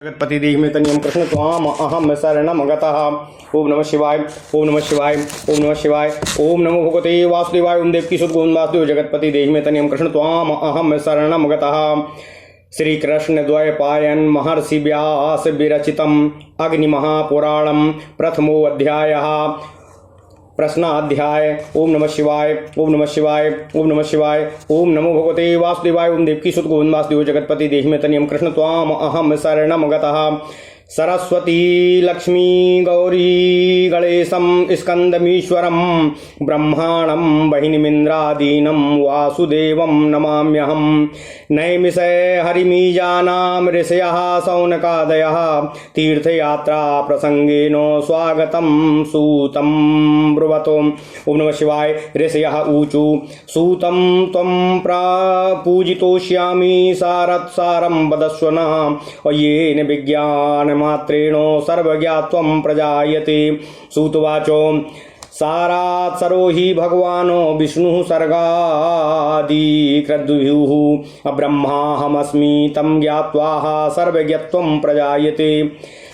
जगतपति देहमेतनियम कृष्ण त्वाम अहम शरणम गतः। ओम नमः शिवाय ओम नमः शिवाय ओम नमः शिवाय ओम नमो भगवते वासुदेवाय ओम देवकी सुत गोविंद वासुदेव जगतपति देहमेतनियम कृष्ण त्वाम अहम शरणम गतः। श्री कृष्ण द्वैपायन महर्षि व्यास विरचितम अग्नि महापुराणम प्रथमो अध्यायः प्रश्नाध्याय। ओम नमः शिवाय ओम नमः शिवाय ओम नमः शिवाय ओम नमो भगवते वासुदेवाय ओम देवकी सुत गोविंद वासुदेव जगतपति देहमेतनियम कृष्ण त्वाम अहम शरणम गतः। सरस्वती लक्ष्मी गौरी गणेशं स्कंदमीश्वरं ब्रह्माणं बहिनीमिन्द्रादीनं वासुदेवं नमाम्यहं। नैमिषे हरिमीजानां ऋषयः शौनकादयः तीर्थयात्रा प्रसंगेन स्वागतं सूतं ब्रुवतो। ओम नमः शिवाय। ऋषयः ऊचु सूतं त्वं पूजितोष्यामि सारत्सारं वदस्व न येन विज्ञान मात्रेण सर्वज्ञात्वं प्रजायते। सूतवाचो सारात् सरो हि भगवानो विष्णुः सर्गादिक्रतुभिः ब्रह्माहमस्मि तं ज्ञात्वा सर्वज्ञत्वं प्रजायते।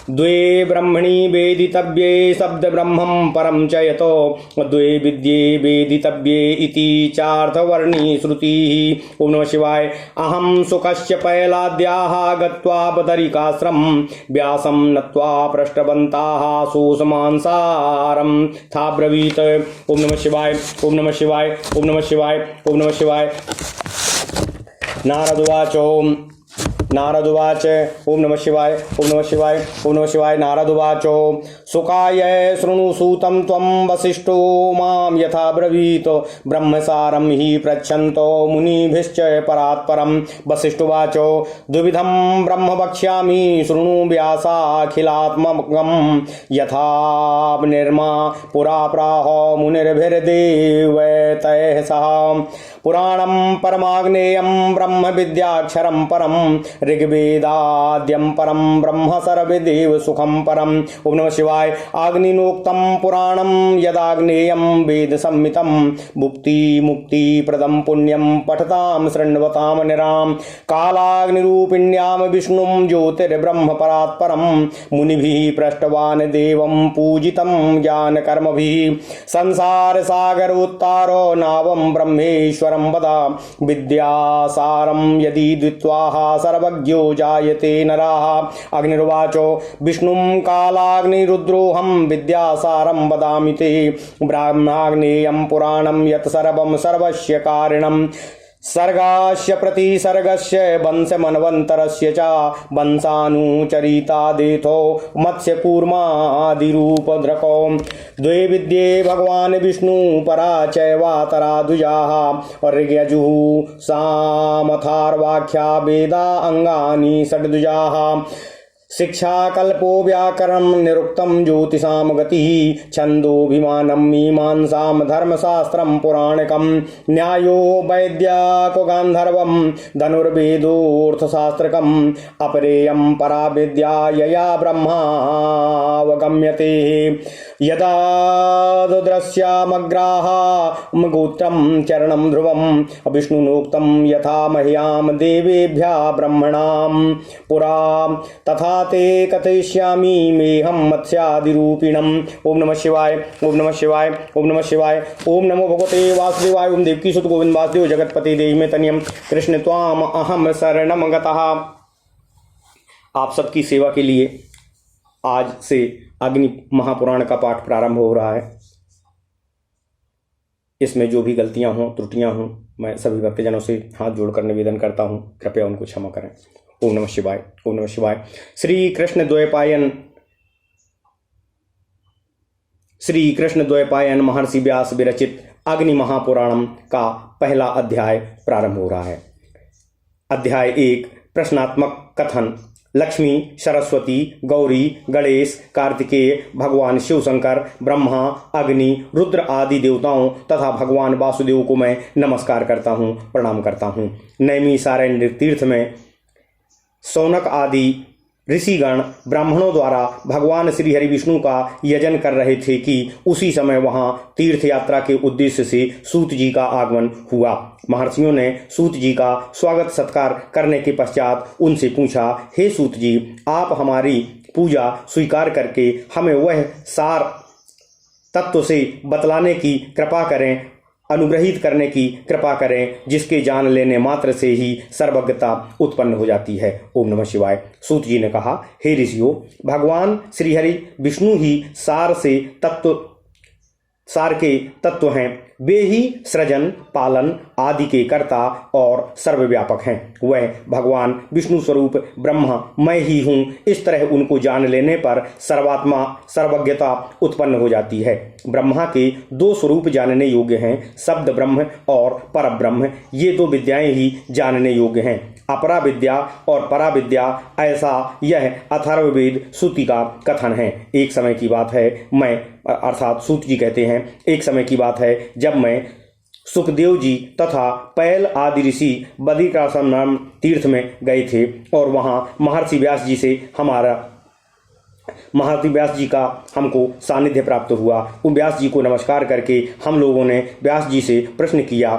द्वे ब्रह्मणि वेदितव्ये शब्द ब्रह्मं परं च यतो द्वे विद्ये वेदितव्ये इति चार्थवर्णी श्रुतिः। ओम नमः शिवाय। अहं शुकस्य पैलाद्याः गत्वा बदरिकाश्रम व्यासं नत्वा पृष्ठवन्ताः सोऽसमांसारं थाब्रवीत्। ओम नमः शिवाय ओम नमः शिवाय ओम नमः शिवाय ओम नमः शिवाय। नारदुवाच ओम नमः शिवाय ओम नमः शिवाय ओम नमः शिवाय। नारदुवाचो सुकाय शृणु सूतं त्वं वसिष्ठो मां यथा ब्रवीत ब्रह्मसारं हि पृच्छन्तो मुनिभिश्च परात्परम्। वसिष्ठुवाचो द्विविधं ब्रह्म वक्ष्यामि शृणु व्यासाखिलात्मकं यथा निर्मा पुरा प्राह मुनिर्भिर्देवैतैः सह। पुराणं परमाग्नेयं ब्रह्म विद्याक्षरं परं ऋग्वेदाद्यं परं ब्रह्म सर्वदेव सुखं परम्। ओम नमः शिवाय। अग्निनोक्तं पुराणं यदाग्नेयं वेद संहितं मुक्ति प्रदं पुण्यं पठतां शृण्वतां निराम। कालाग्निरूपिण्यां विष्णुं ज्योतिर्ब्रह्म परात्परं मुनिभिः पृष्टवान् देवं पूजितं ज्ञानकर्मभिः। संसार सागरोत्तारो नावं ब्रह्मेश्वरं वदा विद्यासारं यदि द्वित्वाः सर्वज्ञो जायते नराः। अग्निर्वाचो विष्णुं कालाग्निरुद्रोऽहं विद्यासारं वदामि ते ब्रह्माग्नेयं पुराणं यत् सर्वं सर्वस्य कारणं। सर्गास्य प्रतिसर्गस्य वंशमन्वन्तरस्य च वंशानुचरितादेथो मत्स्यकूर्मादिरूपधृको। द्वे विद्ये भगवान् विष्णु परा चैवातरा द्विजाः ऋग्यजुः सामथार्वाख्या वेदा अङ्गानि षड्द्विजाः। शिक्षा कल्पो व्याकरणं निरुक्तं ज्योतिषां गतिः छन्दोभिमानं मीमांसां धर्मशास्त्रं पुराणकं न्यायो वैद्याको गान्धर्वं धनुर्वेदोऽर्थशास्त्रकम् अपरेयं परा विद्या यया ब्रह्मावगम्यते। यदा दुद्रस्यामग्राः गोत्रं चरणं ध्रुवं विष्णुनोक्तं यथा मह्यां देवेभ्यः ब्रह्मणां पुरा तथा ते कथयिष्यामि मेहं मत्स्यादिरूपिणम्। ओम नमः शिवाय ओम नमः शिवाय ओम नमः शिवाय ओम नमो भगवते वासुदेवाय ओम देवकी सुत गोविंद वासुदेव जगतपति देहमेतनियम कृष्ण त्वाम अहम शरणम गतः। आप सबकी सेवा के लिए आज से अग्नि महापुराण का पाठ प्रारंभ हो रहा है। इसमें जो भी गलतियां हों त्रुटियां हों मैं सभी भक्तजनों से हाथ जोड़कर निवेदन करता हूं, कृपया उनको क्षमा करें। ओम नमः शिवाय ओम नमः शिवाय। श्री कृष्ण द्वैपायन महर्षि व्यास विरचित अग्नि महापुराणम का पहला अध्याय प्रारंभ हो रहा है। अध्याय 1 प्रश्नात्मक कथन। लक्ष्मी, सरस्वती, गौरी, गणेश, कार्तिकेय, भगवान शिव शंकर, ब्रह्मा, अग्नि, रुद्र आदि देवताओं तथा भगवान वासुदेव को मैं नमस्कार करता हूँ, प्रणाम करता हूँ। नैमिषारण्य तीर्थ में शौनक आदि ऋषिगण ब्राह्मणों द्वारा भगवान श्री हरि विष्णु का यजन कर रहे थे कि उसी समय वहां तीर्थ यात्रा के उद्देश्य से सूत जी का आगमन हुआ। महर्षियों ने सूत जी का स्वागत सत्कार करने के पश्चात उनसे पूछा, हे सूत जी, आप हमारी पूजा स्वीकार करके हमें वह सार तत्व से बतलाने की कृपा करें, अनुग्रहित करने की कृपा करें, जिसके जान लेने मात्र से ही सर्वज्ञता उत्पन्न हो जाती है। ओम नमः शिवाय। सूत जी ने कहा, हे ऋषियों, भगवान श्रीहरि विष्णु ही सार के तत्व हैं। वे ही सृजन पालन आदि के कर्ता और सर्वव्यापक हैं। वह भगवान विष्णु स्वरूप ब्रह्मा मैं ही हूँ। इस तरह उनको जान लेने पर सर्वात्मा सर्वज्ञता उत्पन्न हो जाती है। ब्रह्मा के दो स्वरूप जानने योग्य हैं, शब्द ब्रह्म और पर ब्रह्म। ये दो विद्याएं ही जानने योग्य हैं, अपरा विद्या और परा विद्या। ऐसा यह अथर्ववेद श्रुति का कथन है। एक समय की बात है, मैं अर्थात सूत जी कहते हैं, एक समय की बात है जब मैं सुखदेव जी तथा पैल आदि ऋषि बद्रिकाश्रम नाम तीर्थ में गए थे और वहां महर्षि व्यास जी का हमको सानिध्य प्राप्त हुआ। उन व्यास जी को नमस्कार करके हम लोगों ने व्यास जी से प्रश्न किया।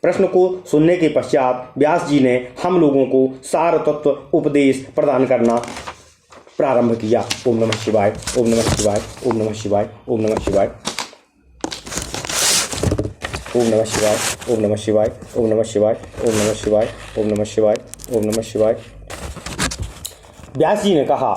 प्रश्न को सुनने के पश्चात व्यास जी ने हम लोगों को सार तत्व उपदेश प्रदान करना प्रारंभ किया। ओम नमः शिवाय, ओम नमः शिवाय, ओम नमः शिवाय, ओम नमः शिवाय, ओम नमः शिवाय, ओम नमः शिवाय, ओम नमः शिवाय, ओम नमः शिवाय, ओम नमः शिवाय, ओम नमः शिवाय। व्यास जी ने कहा,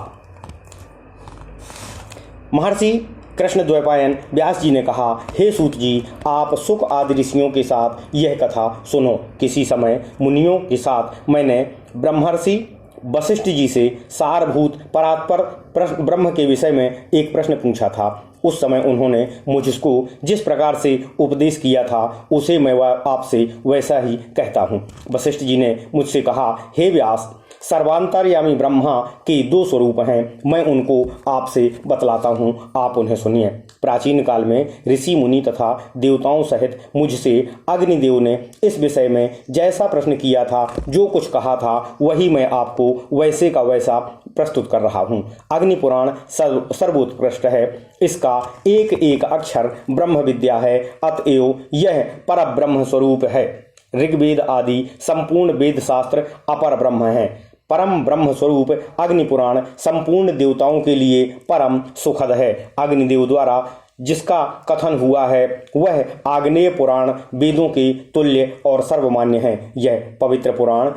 महर्षि कृष्ण द्वैपायन व्यास जी ने कहा, हे सूत जी, आप सुख आदि ऋषियों के साथ यह कथा सुनो। किसी समय मुनियों के साथ मैंने ब्रह्मर्षि वशिष्ठ जी से सारभूत परात्पर ब्रह्म के विषय में एक प्रश्न पूछा था। उस समय उन्होंने मुझको जिस प्रकार से उपदेश किया था उसे मैं आपसे वैसा ही कहता हूँ। वशिष्ठ जी ने मुझसे कहा, हे व्यास, सर्वांतर्यामी ब्रह्मा के दो स्वरूप हैं, मैं उनको आपसे बतलाता हूँ, आप उन्हें सुनिए। प्राचीन काल में ऋषि मुनि तथा देवताओं सहित मुझसे अग्निदेव ने इस विषय में जैसा प्रश्न किया था, जो कुछ कहा था, वही मैं आपको वैसे का वैसा प्रस्तुत कर रहा हूँ। अग्नि पुराण सर्वोत्कृष्ट है। इसका एक एक अक्षर ब्रह्म विद्या है, अतएव यह पर ब्रह्म स्वरूप है। ऋग्वेद आदि संपूर्ण वेद शास्त्र अपर ब्रह्म है। परम ब्रह्म स्वरूप अग्नि पुराण संपूर्ण देवताओं के लिए परम सुखद है। अग्निदेव द्वारा जिसका कथन हुआ है वह आग्नेय पुराण वेदों के तुल्य और सर्वमान्य है। यह पवित्र पुराण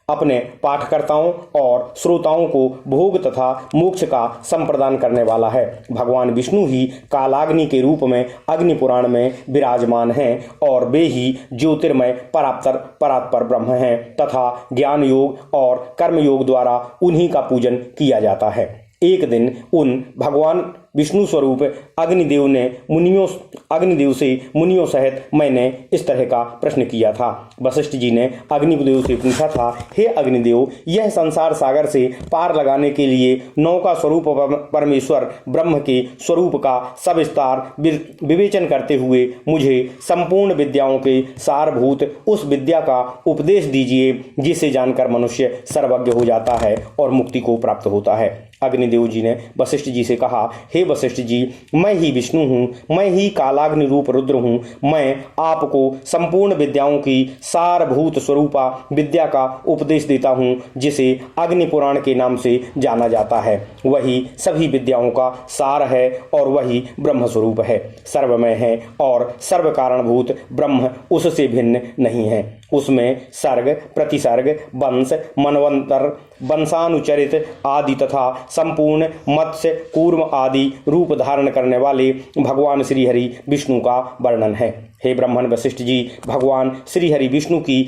अपने पाठकर्ताओं और श्रोताओं को भोग तथा मोक्ष का संप्रदान करने वाला है। भगवान विष्णु ही कालाग्नि के रूप में अग्नि पुराण में विराजमान हैं और वे ही ज्योतिर्मय परात्पर ब्रह्म हैं तथा ज्ञान योग और कर्म योग द्वारा उन्हीं का पूजन किया जाता है। एक दिन उन भगवान विष्णु स्वरूप अग्निदेव से मुनियों सहित मैंने इस तरह का प्रश्न किया था। वशिष्ठ जी ने अग्निदेव से पूछा था, हे अग्निदेव, यह संसार सागर से पार लगाने के लिए नौका स्वरूप परमेश्वर ब्रह्म के स्वरूप का सविस्तार विवेचन करते हुए मुझे संपूर्ण विद्याओं के सारभूत उस विद्या का उपदेश दीजिए, जिसे जानकर मनुष्य सर्वज्ञ हो जाता है और मुक्ति को प्राप्त होता है। अग्निदेव जी ने वशिष्ठ जी से कहा, हे वशिष्ठ जी, मैं ही विष्णु हूँ, मैं ही कालाग्नि रूप रुद्र हूँ। मैं आपको संपूर्ण विद्याओं की सारभूत स्वरूपा विद्या का उपदेश देता हूँ, जिसे अग्नि पुराण के नाम से जाना जाता है। वही सभी विद्याओं का सार है और वही ब्रह्म स्वरूप है, सर्वमय है और सर्व कारणभूत ब्रह्म उससे भिन्न नहीं है। उसमें सर्ग, प्रतिसर्ग, वंश, मनवंतर, वंशानुचरित आदि तथा संपूर्ण मत्स्य, कूर्म आदि रूप धारण करने वाले भगवान श्री हरि विष्णु का वर्णन है। हे ब्राह्मण वशिष्ठ जी, भगवान श्री हरि विष्णु की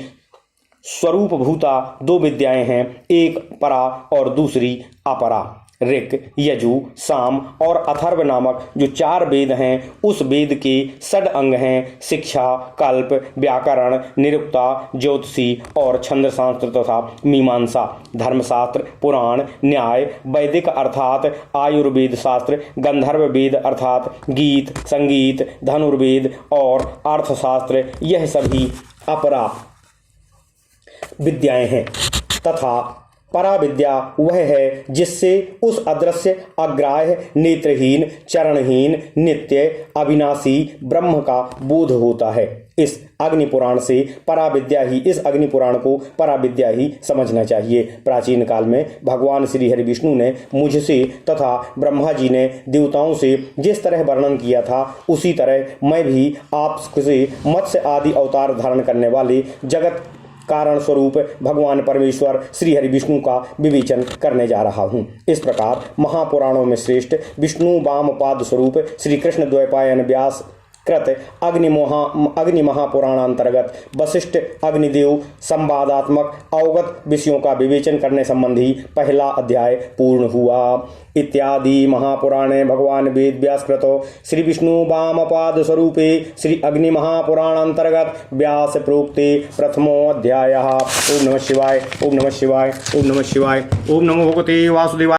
स्वरूप भूता दो विद्याएं हैं, एक परा और दूसरी अपरा। ऋक, यजु, साम और अथर्व नामक जो चार वेद हैं, उस वेद के षड अंग हैं शिक्षा, कल्प, व्याकरण, निरुक्ता, ज्योतिषी और छंदशास्त्र तथा मीमांसा। धर्मशास्त्र, पुराण, न्याय, वैदिक अर्थात आयुर्वेद शास्त्र, गंधर्व वेद अर्थात गीत, संगीत, धनुर्वेद और अर्थशास्त्र, यह सभी अपरा विद्याएं हैं तथा पराविद्या वह है जिससे उस अदृश्य, अग्राह्य, नेत्रहीन, चरणहीन, नित्य, अविनाशी ब्रह्म का बोध होता है। इस अग्नि पुराण से पराविद्या ही इस अग्नि पुराण को पराविद्या ही समझना चाहिए। प्राचीन काल में भगवान श्री हरि विष्णु ने मुझसे तथा ब्रह्मा जी ने देवताओं से जिस तरह वर्णन किया था, उसी तरह मैं भी आपसे मत्स्य आदि अवतार धारण करने वाले जगत कारण स्वरूप भगवान परमेश्वर श्री हरि विष्णु का विवेचन करने जा रहा हूँ। इस प्रकार महापुराणों में श्रेष्ठ विष्णु वामपाद स्वरूप श्री कृष्ण द्वैपायन व्यास कृत अग्नि महापुराण अंतर्गत वशिष्ठ अग्निदेव संवादात्मक अवगत विषयों का विवेचन करने संबंधी पहला अध्याय पूर्ण हुआ। इत्यादि महापुराणे भगवान वेद व्यास कृतो श्री विष्णु वामपाद स्वरूपे श्री अग्नि महापुराण अंतर्गत व्यास प्रोक्ते प्रथमो अध्यायः। ओम नमः शिवाय, ओम नमः शिवाय, ओम नमः शिवाय, ओम नमो भगवते वासुदेवाय।